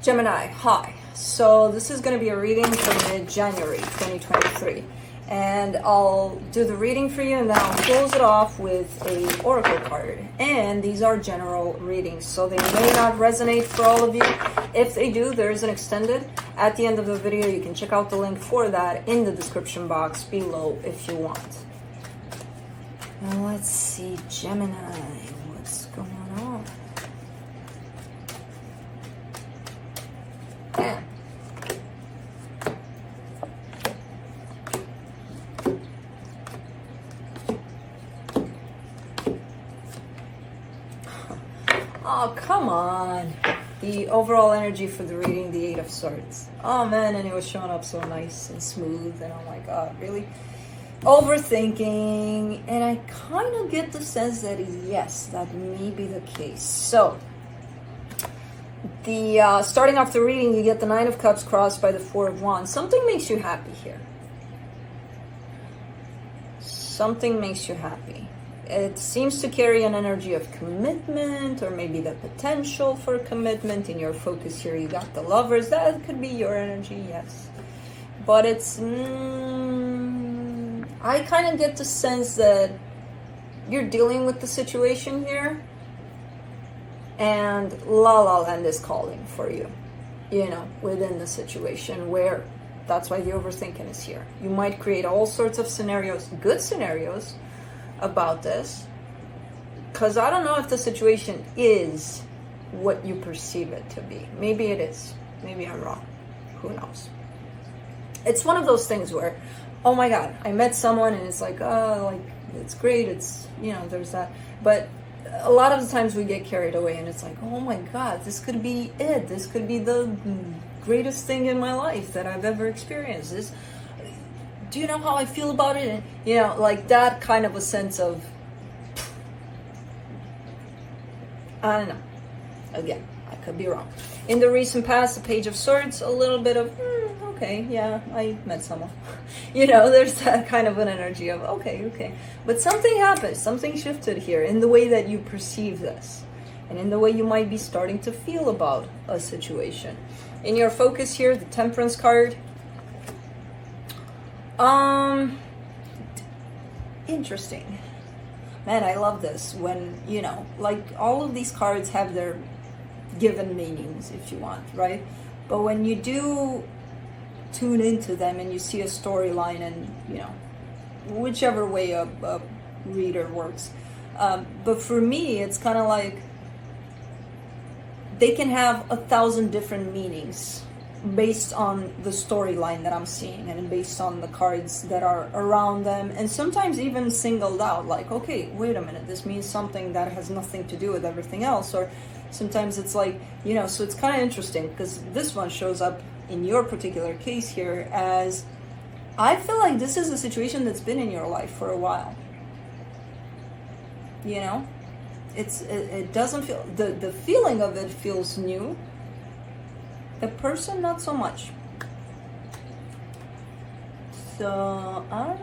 Gemini, hi. So this is going to be a reading for mid-January 2023. And I'll do the reading for you and then I'll close it off with a oracle card. And these are general readings, so they may not resonate for all of you. If they do, there is an extended. At the end of the video, you can check out the link for that in the description box below if you want. Now let's see, Gemini, what's going on? Yeah. Oh, come on. The overall energy for the reading, the Eight of Swords. Oh man, and it was showing up so nice and smooth, and oh my god, really overthinking. And I kind of get the sense that yes, that may be the case. So the starting off the reading, you get the Nine of Cups crossed by the Four of Wands. Something makes you happy here. Something makes you happy. It seems to carry an energy of commitment, or maybe the potential for commitment. In your focus here, you got the Lovers. That could be your energy, yes. But it's... I kind of get the sense that you're dealing with the situation here, and La La Land is calling for you, you know, within the situation, where that's why the overthinking is here. You might create all sorts of scenarios, good scenarios, about this, because I don't know if the situation is what you perceive it to be. Maybe it is. Maybe I'm wrong. Who knows? It's one of those things where, oh my god, I met someone and it's like, oh, like, it's great, it's, you know, there's that. But a lot of the times we get carried away and it's like, oh my god, this could be it. This could be the greatest thing in my life that I've ever experienced. This, do you know how I feel about it? And, you know, like that kind of a sense of, I don't know. Again, I could be wrong. In the recent past, the Page of Swords, a little bit of, okay, yeah, I met someone. You know, there's that kind of an energy of, okay. But something happened, something shifted here in the way that you perceive this, and in the way you might be starting to feel about a situation. In your focus here, the Temperance card. Interesting. Man, I love this when, you know, like all of these cards have their given meanings, if you want, right? But when you do tune into them and you see a storyline, and, you know, whichever way a reader works. But for me, it's kind of like they can have 1,000 different meanings based on the storyline that I'm seeing and based on the cards that are around them, and sometimes even singled out, like, okay, wait a minute, this means something that has nothing to do with everything else. Or sometimes it's like, you know, so it's kind of interesting because this one shows up in your particular case here as, I feel like this is a situation that's been in your life for a while. You know, it doesn't feel, the feeling of it feels new. The person, not so much. So, I don't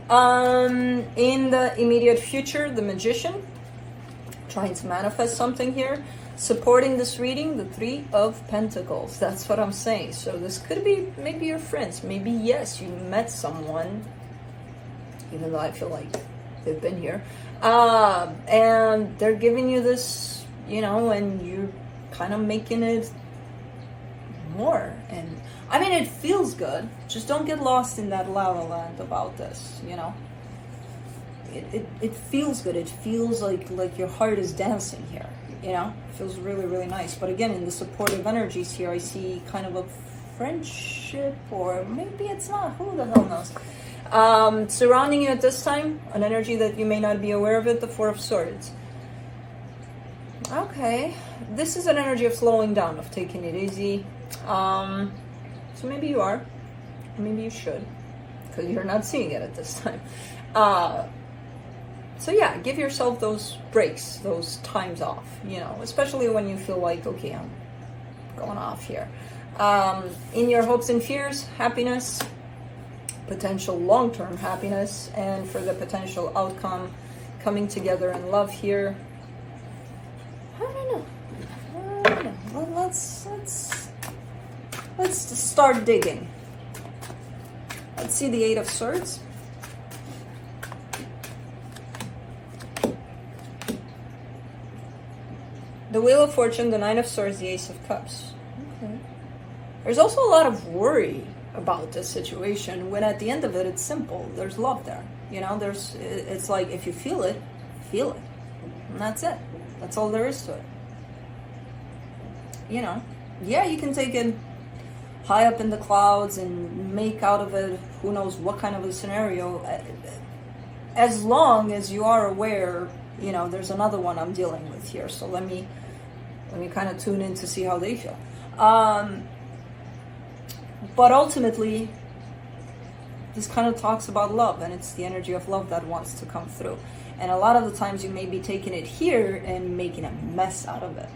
know. In the immediate future, the Magician, trying to manifest something here. Supporting this reading, the Three of Pentacles. That's what I'm saying. So this could be maybe your friends. Maybe, yes, you met someone, even though I feel like they've been here. And they're giving you this, you know, and you're kind of making it more. And I mean, it feels good. Just don't get lost in that La La Land about this, you know. It feels good. It feels like your heart is dancing here, you know. It feels really, really nice. But again, in the supportive energies here, I see kind of a friendship, or maybe it's not. Who the hell knows? Surrounding you at this time, an energy that you may not be aware of it, the Four of Swords. Okay, this is an energy of slowing down, of taking it easy. So maybe you are, maybe you should, because you're not seeing it at this time. So yeah, give yourself those breaks, those times off, you know, especially when you feel like, okay, I'm going off here. In your hopes and fears, happiness, potential long-term happiness, and for the potential outcome, coming together in love here. I don't know. Well, let's let's start digging. Let's see the Eight of Swords. The Wheel of Fortune, the Nine of Swords, the Ace of Cups. Okay. There's also a lot of worry about this situation, when at the end of it, it's simple. There's love there. You know, it's like, if you feel it, feel it. And that's it. That's all there is to it. You know, yeah, you can take it high up in the clouds and make out of it who knows what kind of a scenario. As long as you are aware, you know, there's another one I'm dealing with here. So let me kind of tune in to see how they feel. But ultimately, this kind of talks about love, and it's the energy of love that wants to come through. And a lot of the times you may be taking it here and making a mess out of it.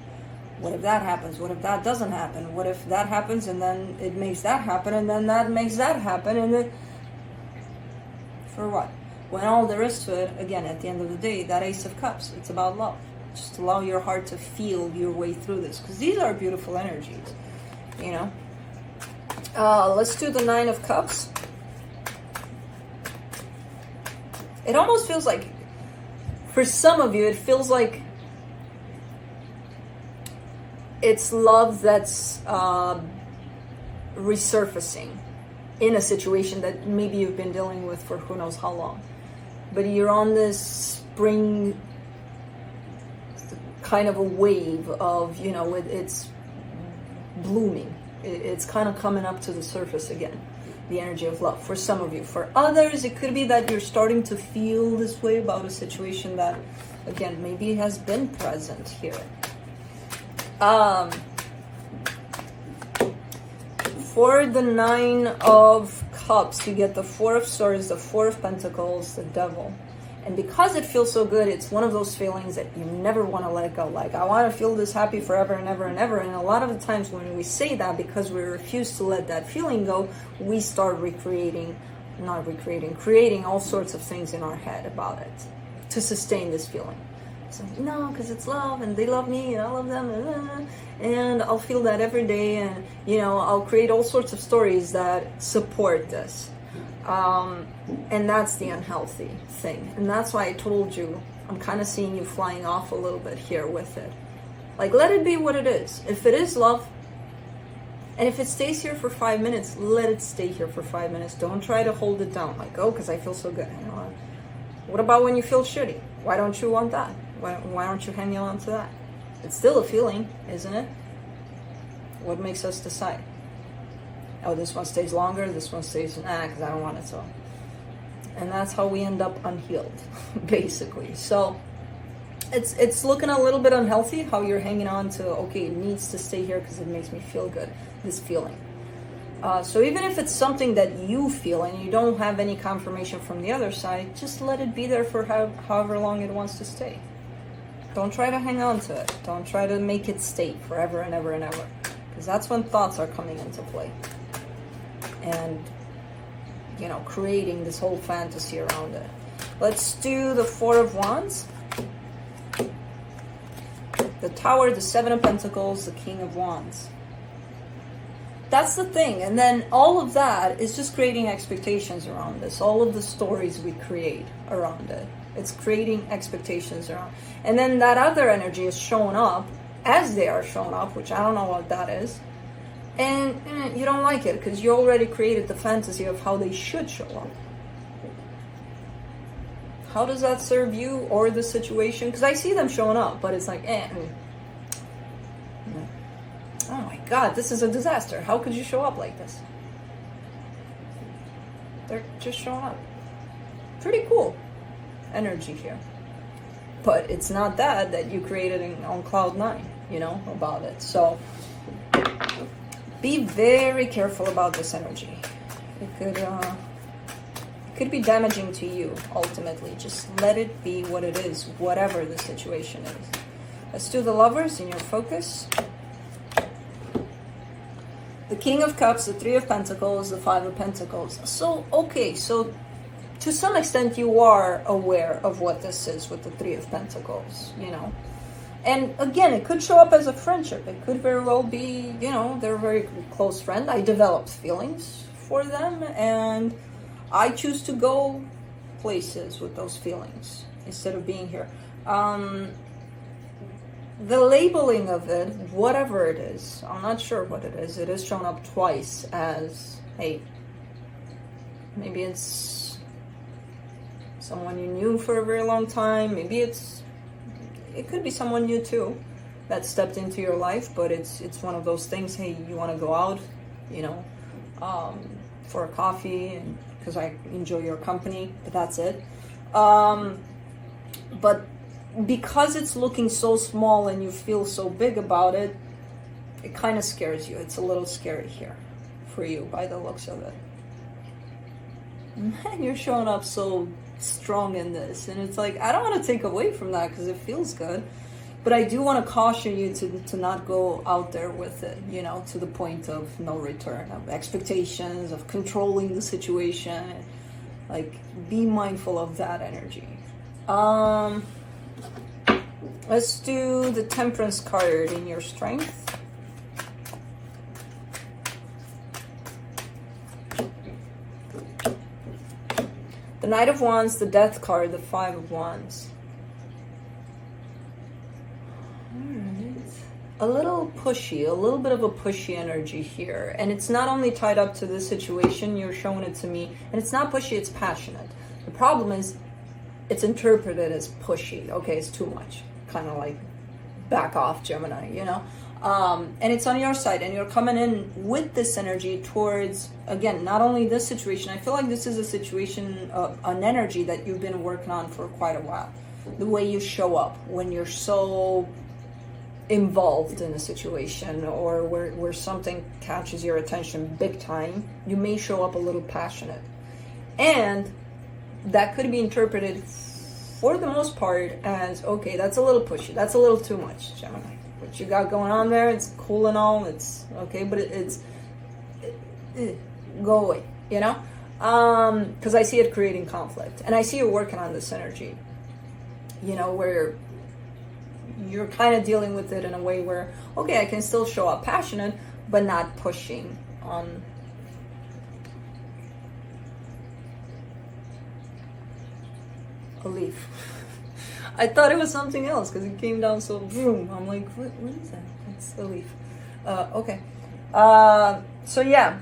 What if that happens? What if that doesn't happen? What if that happens and then it makes that happen and then that makes that happen? And then, for what? When all there is to it, again, at the end of the day, that Ace of Cups, it's about love. Just allow your heart to feel your way through this, because these are beautiful energies, you know. Let's do the Nine of Cups. It almost feels like, for some of you, it feels like it's love that's resurfacing in a situation that maybe you've been dealing with for who knows how long. But you're on this spring kind of a wave of, you know, it's blooming. It's kind of coming up to the surface again, the energy of love, for some of you. For others, it could be that you're starting to feel this way about a situation that, again, maybe has been present here. For the Nine of Cups, you get the Four of Swords, the Four of Pentacles, the Devil. And because it feels so good, it's one of those feelings that you never want to let go. Like, I want to feel this happy forever and ever and ever. And a lot of the times when we say that, because we refuse to let that feeling go, we start creating all sorts of things in our head about it to sustain this feeling. So, no, because it's love, and they love me, and I love them, and I'll feel that every day, and, you know, I'll create all sorts of stories that support this. And that's the unhealthy thing. And that's why I told you, I'm kind of seeing you flying off a little bit here with it. Like, let it be what it is. If it is love, and if it stays here for 5 minutes, let it stay here for 5 minutes. Don't try to hold it down. Like, oh, because I feel so good. You know, what about when you feel shitty? Why don't you want that? Why aren't you hanging on to that? It's still a feeling, isn't it? What makes us decide? Oh, this one stays longer, this one stays, because I don't want it to. And that's how we end up unhealed, basically. So it's looking a little bit unhealthy how you're hanging on to, okay, it needs to stay here because it makes me feel good, this feeling. So even if it's something that you feel and you don't have any confirmation from the other side, just let it be there for however long it wants to stay. Don't try to hang on to it. Don't try to make it stay forever and ever and ever, because that's when thoughts are coming into play. And, you know, creating this whole fantasy around it. Let's do the Four of Wands, the Tower, the Seven of Pentacles, the King of Wands. That's the thing. And then all of that is just creating expectations around this. All of the stories we create around it. It's creating expectations around. And then that other energy is showing up as they are showing up, which I don't know what that is. And you don't like it because you already created the fantasy of how they should show up. How does that serve you or the situation? Because I see them showing up, but it's like, oh my God, this is a disaster. How could you show up like this? They're just showing up. Pretty cool energy here. But it's not that you created on cloud 9, you know, about it. So be very careful about this energy. It could be damaging to you, ultimately. Just let it be what it is, whatever the situation is. Let's do the Lovers in your focus. The King of Cups, the Three of Pentacles, the Five of Pentacles. So, okay, so to some extent you are aware of what this is with the Three of Pentacles, you know. And again, it could show up as a friendship. It could very well be, they're a very close friend. I developed feelings for them, and I choose to go places with those feelings instead of being here. The labeling of it, whatever it is, I'm not sure what it is shown up twice as, hey, maybe it's someone you knew for a very long time, maybe it could be someone new too that stepped into your life, but it's one of those things, hey, you want to go out, for a coffee, and because I enjoy your company, but that's it. But because it's looking so small and you feel so big about it, it kind of scares you. It's a little scary here for you by the looks of it. Man, you're showing up so strong in this, and it's like, I don't want to take away from that because it feels good, but I do want to caution you to not go out there with it, to the point of no return, of expectations, of controlling the situation. Like, be mindful of that energy. Let's do the Temperance card in your strength. The Knight of Wands, the Death card, the Five of Wands. A little pushy, a little bit of a pushy energy here. And it's not only tied up to this situation, you're showing it to me. And it's not pushy, it's passionate. The problem is, it's interpreted as pushy. Okay, it's too much. Kind of like, back off, Gemini, and it's on your side, and you're coming in with this energy towards, again, not only this situation. I feel like this is a situation, an energy that you've been working on for quite a while. The way you show up when you're so involved in a situation, or where something catches your attention big time, you may show up a little passionate. And that could be interpreted, for the most part, as, okay, that's a little pushy, that's a little too much, Gemini. What you got going on there, it's cool and all, it's okay, but go away, because I see it creating conflict, and I see you working on this energy, where you're kind of dealing with it in a way where, okay, I can still show up passionate, but not pushing on. A leaf. I thought it was something else because it came down so boom. I'm like, what is that? It's a leaf. Okay. So yeah,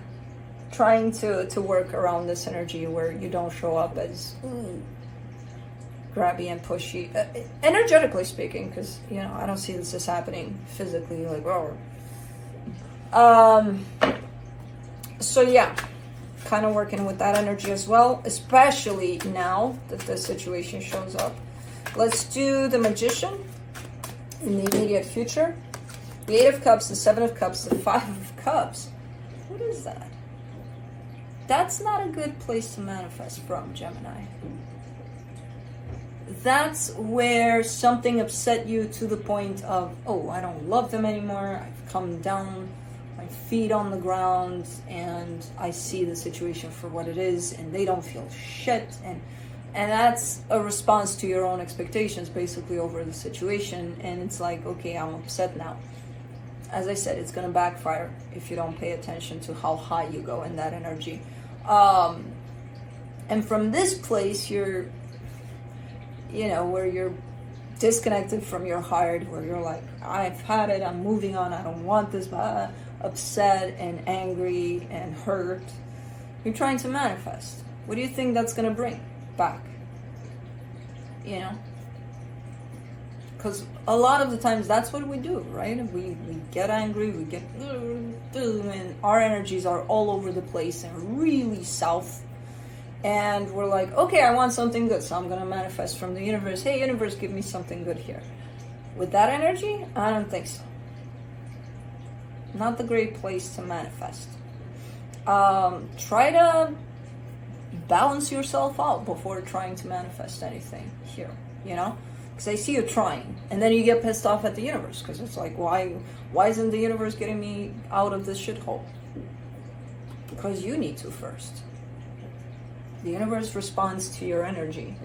trying to work around this energy where you don't show up as grabby and pushy, energetically speaking, because I don't see this as happening physically, like, so yeah, kind of working with that energy as well, especially now that the situation shows up. Let's do the Magician in the immediate future. The Eight of Cups, the Seven of Cups, the Five of Cups. What is that? That's not a good place to manifest from, Gemini. That's where something upset you to the point of, oh, I don't love them anymore. I've come down, my feet on the ground, and I see the situation for what it is, and they don't feel shit. And that's a response to your own expectations, basically, over the situation. And it's like, okay, I'm upset now. As I said, it's going to backfire if you don't pay attention to how high you go in that energy. And from this place, you're, where you're disconnected from your heart, where you're like, I've had it, I'm moving on, I don't want this, upset and angry and hurt. You're trying to manifest. What do you think that's going to bring back? Because a lot of the times that's what we do, right? We get angry, we get, and our energies are all over the place and really south. And we're like, okay, I want something good, so I'm going to manifest from the universe. Hey, universe, give me something good here. With that energy, I don't think so. Not the great place to manifest. Try to balance yourself out before trying to manifest anything here, Because I see you trying, and then you get pissed off at the universe, because it's like, why isn't the universe getting me out of this shithole? Because you need to first. The universe responds to your energy.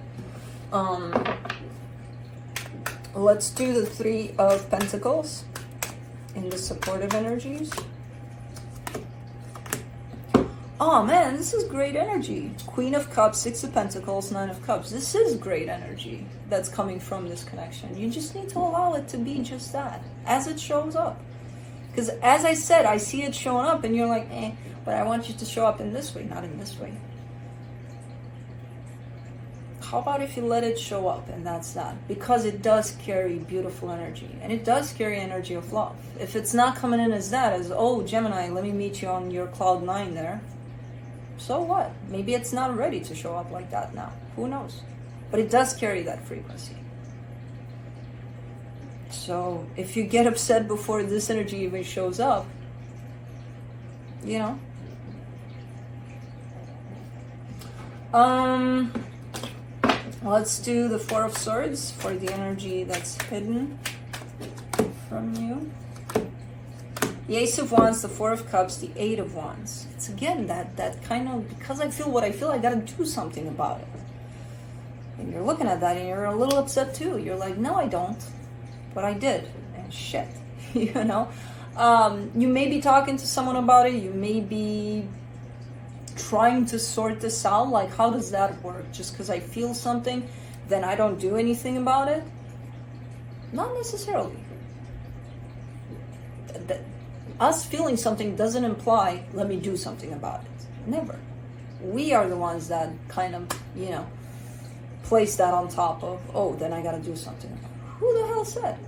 Let's do the Three of Pentacles in the supportive energies. Oh man, this is great energy. Queen of Cups, Six of Pentacles, Nine of Cups. This is great energy that's coming from this connection. You just need to allow it to be just that, as it shows up. Because as I said, I see it showing up and you're like, but I want you to show up in this way, not in this way. How about if you let it show up and that's that? Because it does carry beautiful energy. And it does carry energy of love. If it's not coming in as that, as, oh, Gemini, let me meet you on your cloud 9 there. So what? Maybe it's not ready to show up like that now. Who knows? But it does carry that frequency. So if you get upset before this energy even shows up, you know. Let's do the Four of Swords for the energy that's hidden from you. The Ace of Wands, the Four of Cups, the Eight of Wands. It's again that kind of, because I feel what I feel, I gotta do something about it. And you're looking at that and you're a little upset too. You're like, no, I don't. But I did. And shit, you know? You may be talking to someone about it. You may be trying to sort this out. Like, how does that work? Just because I feel something, then I don't do anything about it? Not necessarily. Us feeling something doesn't imply, let me do something about it. Never. We are the ones that kind of, you know, place that on top of, oh, then I gotta do something about it. Who the hell said?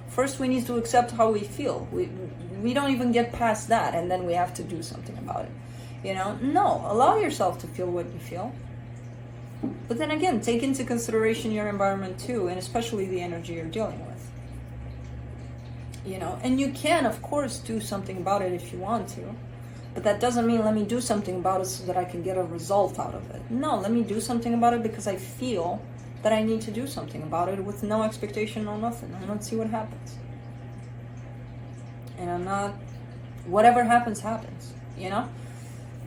First, we need to accept how we feel. We don't even get past that, and then we have to do something about it. You know? No, allow yourself to feel what you feel. But then again, take into consideration your environment too, and especially the energy you're dealing with. You know, and you can, of course, do something about it if you want to. But that doesn't mean let me do something about it so that I can get a result out of it. No, let me do something about it because I feel that I need to do something about it with no expectation or nothing. And let's see what happens. And I'm not, whatever happens, happens, you know?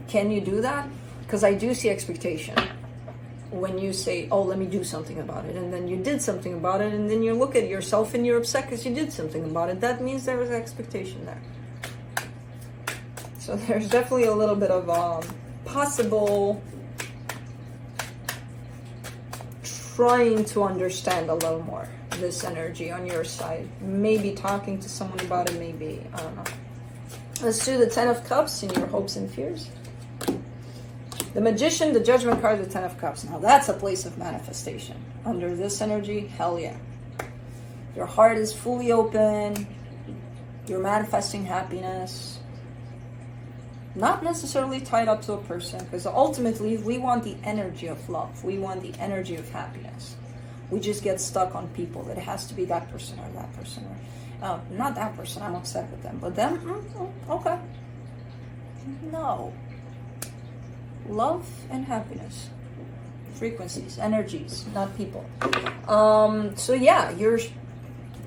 Can you do that? Because I do see expectation. When you say, oh, let me do something about it, and then you did something about it, and then you look at yourself and you're upset because you did something about it, that means there was expectation there. So there's definitely a little bit of possible trying to understand a little more this energy on your side. Maybe talking to someone about it, maybe, I don't know. Let's do the Ten of Cups in your hopes and fears. The Magician, the Judgment card, the Ten of Cups. Now that's a place of manifestation. Under this energy, hell yeah. Your heart is fully open. You're manifesting happiness. Not necessarily tied up to a person, because ultimately we want the energy of love. We want the energy of happiness. We just get stuck on people. That it has to be that person or that person. Or, not that person, I'm upset with them. But them, okay. No. Love and happiness, frequencies, energies, not people. So yeah, you're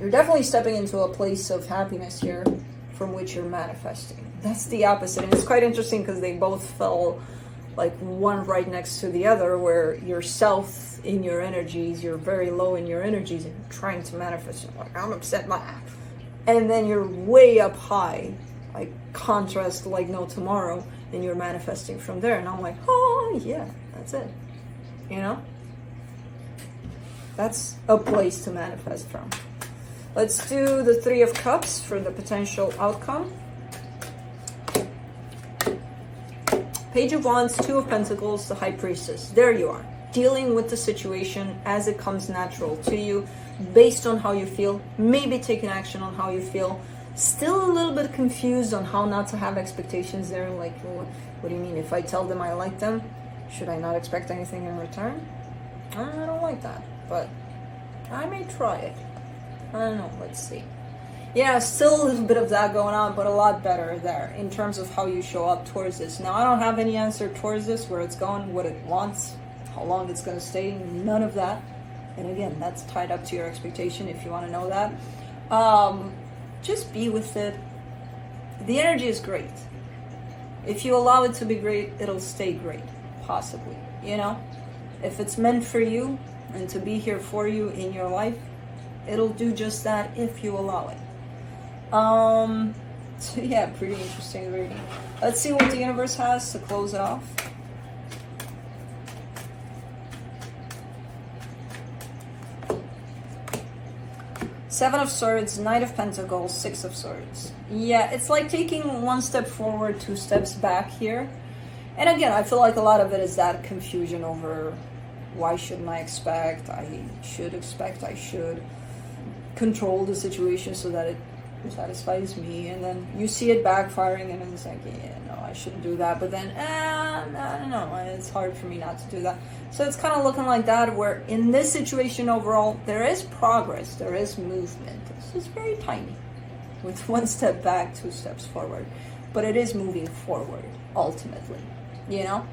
definitely stepping into a place of happiness here from which you're manifesting. That's the opposite. And it's quite interesting because they both fell like one right next to the other, where yourself in your energies, you're very low in your energies and you're trying to manifest. You're like, I'm upset, and then you're way up high, like contrast like no tomorrow. And you're manifesting from there. And I'm like, oh, yeah, that's it. You know? That's a place to manifest from. Let's do the Three of Cups for the potential outcome. Page of Wands, Two of Pentacles, the High Priestess. There you are. Dealing with the situation as it comes natural to you, based on how you feel. Maybe taking action on how you feel. Still a little bit confused on how not to have expectations there. Like, what do you mean? If I tell them I like them, should I not expect anything in return? I don't like that, but I may try it. I don't know. Let's see. Yeah, still a little bit of that going on, but a lot better there in terms of how you show up towards this. Now, I don't have any answer towards this, where it's going, what it wants, how long it's going to stay, none of that. And again, that's tied up to your expectation if you want to know that. Just be with it. The energy is great. If you allow it to be great, it'll stay great, possibly, you know? If it's meant for you and to be here for you in your life, It'll do just that if you allow it. So yeah, pretty interesting reading. Let's see what the universe has to close it off. Seven of Swords, Knight of Pentacles, Six of Swords. Yeah, it's like taking one step forward, two steps back here. And again, I feel like a lot of it is that confusion over why shouldn't I expect, I should control the situation so that it satisfies me. And then you see it backfiring and it's like, yeah, no, I shouldn't do that. But then, no, it's hard for me not to do that. So it's kind of looking like that, where in this situation overall, there is progress, there is movement. It's just very tiny, with one step back, two steps forward. But it is moving forward, ultimately, you know?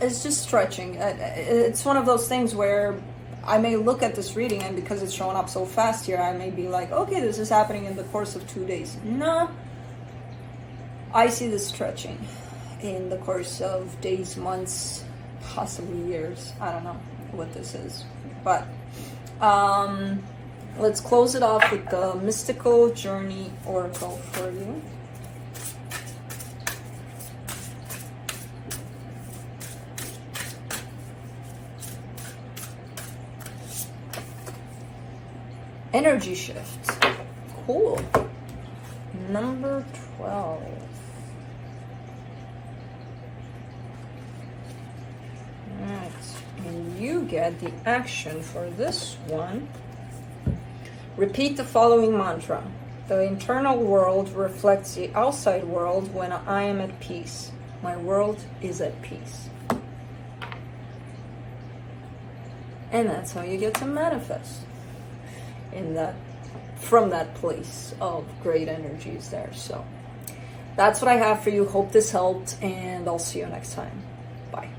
It's just stretching. It's one of those things where I may look at this reading, and because it's showing up so fast here, I may be like, okay, this is happening in the course of 2 days. No, I see this stretching in the course of days, months, possibly years. I don't know what this is. But let's close it off with the Mystical Journey Oracle for you. Energy shift. Cool. Number 12. Alright. And you get the action for this one. Repeat the following mantra. The internal world reflects the outside world when I am at peace. My world is at peace. And that's how you get to manifest. From that place of great energies there. So that's what I have for you. Hope this helped, and I'll see you next time. Bye.